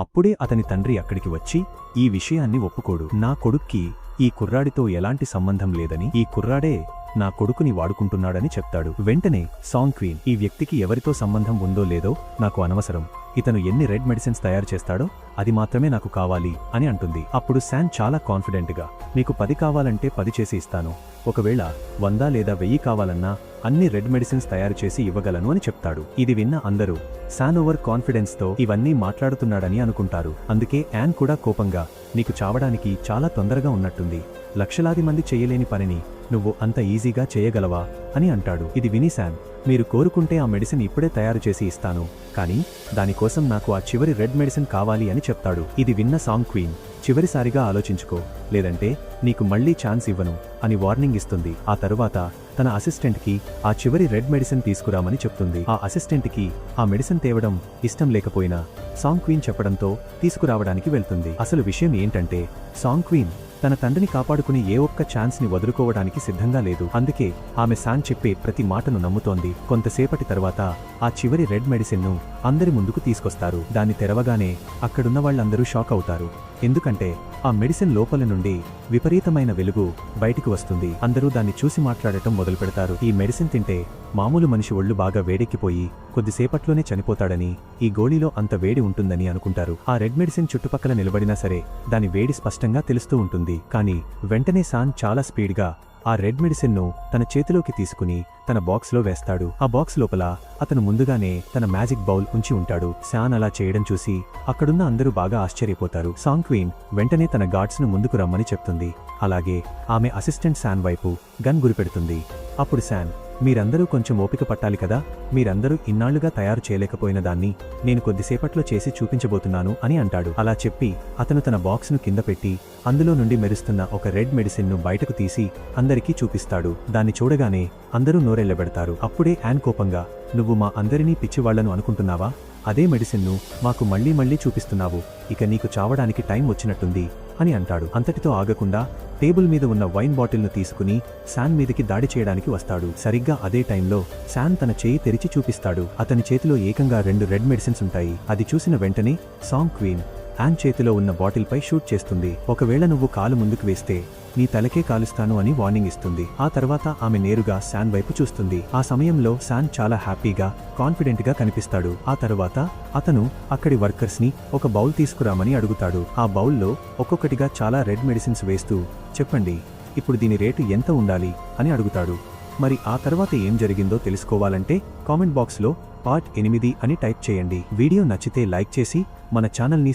అప్పుడే అతని తండ్రి అక్కడికి వచ్చి ఈ విషయాన్ని ఒప్పుకోడు. నా కొడుక్కి ఈ కుర్రాడితో ఎలాంటి సంబంధం లేదని, ఈ కుర్రాడే నా కొడుకుని వాడుకుంటున్నాడని చెప్తాడు. వెంటనే సాంగ్ క్వీన్, ఈ వ్యక్తికి ఎవరితో సంబంధం ఉందో లేదో నాకు అనవసరం, ఇతను ఎన్ని రెడ్ మెడిసిన్స్ తయారు చేస్తాడో అది మాత్రమే నాకు కావాలి అని అంటుంది. అప్పుడు శాన్ చాలా కాన్ఫిడెంట్ గా, మీకు 10 కావాలంటే 10 చేసి ఇస్తాను, ఒకవేళ 100 లేదా 1000 కావాలన్నా అన్ని రెడ్ మెడిసిన్స్ తయారు చేసి ఇవ్వగలను అని చెప్తాడు. ఇది విన్న అందరూ శాన్ ఓవర్ కాన్ఫిడెన్స్ తో ఇవన్నీ మాట్లాడుతున్నాడని అనుకుంటారు. అందుకే యాన్ కూడా కోపంగా, నీకు చావడానికి చాలా తొందరగా ఉన్నట్టుంది, లక్షలాది మంది చెయ్యలేని పనిని నువ్వు అంత ఈజీగా చేయగలవా అని అంటాడు. ఇది విని శాన్, మీరు కోరుకుంటే ఆ మెడిసిన్ ఇప్పుడే తయారు చేసి ఇస్తాను, కానీ దానికోసం నాకు ఆ చివరి రెడ్ మెడిసిన్ కావాలి అని చెప్తాడు. ఇది విన్న సాంగ్ క్వీన్, చివరిసారిగా ఆలోచించుకో, లేదంటే నీకు మళ్లీ ఛాన్స్ ఇవ్వను అని వార్నింగ్ ఇస్తుంది. ఆ తరువాత తన అసిస్టెంట్ కి ఆ చివరి రెడ్ మెడిసిన్ తీసుకురామని చెప్తుంది. ఆ అసిస్టెంట్ కి ఆ మెడిసిన్ తేవడం ఇష్టం లేకపోయినా సాంగ్ క్వీన్ చెప్పడంతో తీసుకురావడానికి వెళ్తుంది. అసలు విషయం ఏంటంటే సాంగ్ క్వీన్ తన తండ్రిని కాపాడుకుని ఏ ఒక్క ఛాన్స్ ని వదులుకోవడానికి సిద్ధంగా లేదు. అందుకే ఆమె శాన్ చెప్పే ప్రతి మాటను నమ్ముతోంది. కొంతసేపటి తర్వాత ఆ చివరి రెడ్ మెడిసిన్ ను అందరి ముందుకు తీసుకొస్తారు. దాన్ని తెరవగానే అక్కడున్న వాళ్ళందరూ షాక్ అవుతారు. ఎందుకంటే ఆ మెడిసిన్ లోపల నుండి విపరీతమైన వెలుగు బయటికి వస్తుంది. అందరూ దాన్ని చూసి మాట్లాడటం మొదలుపెడతారు. ఈ మెడిసిన్ తింటే మామూలు మనిషి ఒళ్ళు బాగా వేడెక్కిపోయి కొద్దిసేపట్లోనే చనిపోతాడని, ఈ గోళీలో అంత వేడి ఉంటుందని అనుకుంటారు. ఆ రెడ్ మెడిసిన్ చుట్టుపక్కల నిలబడినా సరే దాని వేడి స్పష్టంగా తెలుస్తూ ఉంటుంది. కానీ వెంటనే శాన్ చాలా స్పీడ్గా ఆ రెడ్ మెడిసిన్ ను తన చేతిలోకి తీసుకుని తన బాక్స్ లో వేస్తాడు. ఆ బాక్స్ లోపల అతను ముందుగానే తన మ్యాజిక్ బౌల్ ఉంచి ఉంటాడు. శాన్ అలా చేయడం చూసి అక్కడున్న అందరూ బాగా ఆశ్చర్యపోతారు. సాంగ్ క్వీన్ వెంటనే తన గార్డ్స్ ను ముందుకు రమ్మని చెప్తుంది. అలాగే ఆమె అసిస్టెంట్ శాన్ వైపు గన్ గురిపెడుతుంది. అప్పుడు శాన్, మీరందరూ కొంచెం ఓపిక పట్టాలి కదా, మీరందరూ ఇన్నాళ్లుగా తయారు చేయలేకపోయిన దాన్ని నేను కొద్దిసేపట్లో చేసి చూపించబోతున్నాను అని అంటాడు. అలా చెప్పి అతను తన బాక్స్ ను కింద పెట్టి అందులో నుండి మెరుస్తున్న ఒక రెడ్ మెడిసిన్ ను బయటకు తీసి అందరికీ చూపిస్తాడు. దాన్ని చూడగానే అందరూ నోరెళ్లబెడతారు. అప్పుడే యాన్ కోపంగా, నువ్వు మా అందరినీ పిచ్చివాళ్లను అనుకుంటున్నావా? అదే మెడిసిన్ ను మాకు మళ్లీ చూపిస్తున్నావు, ఇక నీకు చావడానికి టైం వచ్చినట్టుంది అని అంటాడు. అంతటితో ఆగకుండా టేబుల్ మీద ఉన్న వైన్ బాటిల్ ను తీసుకుని శాన్ మీదకి దాడి చేయడానికి వస్తాడు. సరిగ్గా అదే టైంలో శాన్ తన చేయి తెరిచి చూపిస్తాడు. అతని చేతిలో ఏకంగా 2 రెడ్ మెడిసిన్స్ ఉంటాయి. అది చూసిన వెంటనే సాంగ్ క్వీన్ యాన్ చేతిలో ఉన్న బాటిల్ పై షూట్ చేస్తుంది. ఒకవేళ నువ్వు కాలు ముందుకు వేస్తే నీ తలకే కాలుస్తాను అని వార్నింగ్ ఇస్తుంది. ఆ తర్వాత ఆమె నేరుగా శాన్ వైపు చూస్తుంది. ఆ సమయంలో శాన్ చాలా హ్యాపీగా, కాన్ఫిడెంట్ గా కనిపిస్తాడు. ఆ తరువాత అతను అక్కడి వర్కర్స్ ని ఒక బౌల్ తీసుకురామని అడుగుతాడు. ఆ బౌల్లో ఒక్కొక్కటిగా చాలా రెడ్ మెడిసిన్స్ వేస్తూ, చెప్పండి ఇప్పుడు దీని రేటు ఎంత ఉండాలి అని అడుగుతాడు. మరి ఆ తర్వాత ఏం జరిగిందో తెలుసుకోవాలంటే కామెంట్ బాక్స్ లో పార్ట్ 8 అని టైప్ చేయండి. వీడియో నచ్చితే లైక్ చేసి మన ఛానల్ ని